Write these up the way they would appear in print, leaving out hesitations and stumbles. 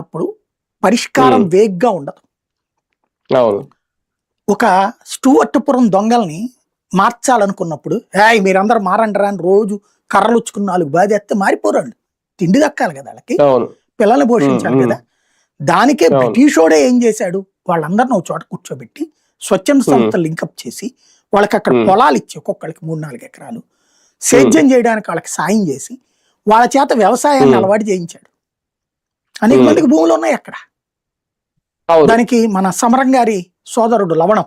అప్పుడు పరిష్కారం వేగ్గా ఉండదు. అవును. ఒక స్టూవర్ట్పురం దొంగల్ని మార్చాలనుకున్నప్పుడు మీరందరూ మారండి రా అని రోజు కర్రలు ఉచ్చుకున్న 4 బాధేస్తే మారిపోరండి. తిండి దక్కాలి కదా వాళ్ళకి, అవును. పిల్లల్ని పోషించాలి కదా. దానికే అవును. బ్రిటిషోడే ఏం చేశాడు, వాళ్ళందరిని ఒక చోట కూర్చోబెట్టి స్వచ్ఛంద సంస్థలు లింకప్ చేసి వాళ్ళకి అక్కడ పొలాలు ఇచ్చి ఒక్కొక్కరికి 3-4 ఎకరాలు సేద్యం చేయడానికి వాళ్ళకి సాయం చేసి వాళ్ళ చేత వ్యవసాయాన్ని అలవాటు చేయించాడు. అనేక మందికి భూములు ఉన్నాయి అక్కడ. దానికి మన సమరం గారి సోదరుడు లవణం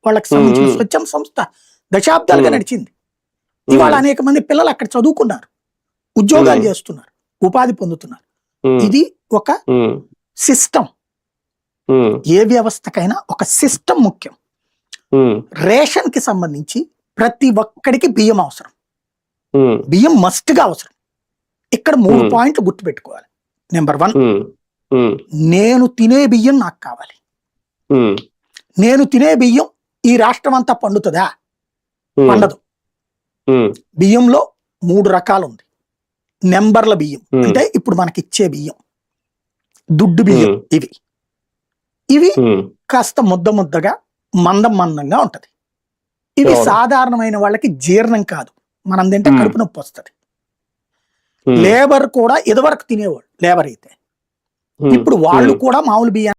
వాళ్ళకి సంబంధించిన స్వచ్ఛంద సంస్థ దశాబ్దాలుగా నడిచింది. ఇవాళ అనేక మంది పిల్లలు అక్కడ చదువుకున్నారు, ఉద్యోగాలు చేస్తున్నారు, ఉపాధి పొందుతున్నారు. ఇది ఒక సిస్టమ్. ఏ వ్యవస్థకైనా ఒక సిస్టమ్ ముఖ్యం. రేషన్ కి సంబంధించి ప్రతి ఒక్కడికి బియ్యం అవసరం, బియ్యం మస్ట్ గా అవసరం. ఇక్కడ 3 పాయింట్లు గుర్తుపెట్టుకోవాలి. నెంబర్ 1, నేను తినే బియ్యం నాకు కావాలి. నేను తినే బియ్యం ఈ రాష్ట్రం అంతా పండుతుందా? పండదు. బియ్యంలో 3 రకాలు ఉంది. నెంబర్ల బియ్యం అంటే ఇప్పుడు మనకి ఇచ్చే బియ్యం, దుడ్డు బియ్యం. ఇవి కాస్త ముద్దగా మందంగా ఉంటది. ఇవి సాధారణమైన వాళ్ళకి జీర్ణం కాదు, మనం తింటే కడుపు నొప్పి వస్తుంది. లేబర్ కూడా ఇదివరకు తినేవాళ్ళు లేబర్ అయితే, ఇప్పుడు వాళ్ళు కూడా మామూలు బియ్యం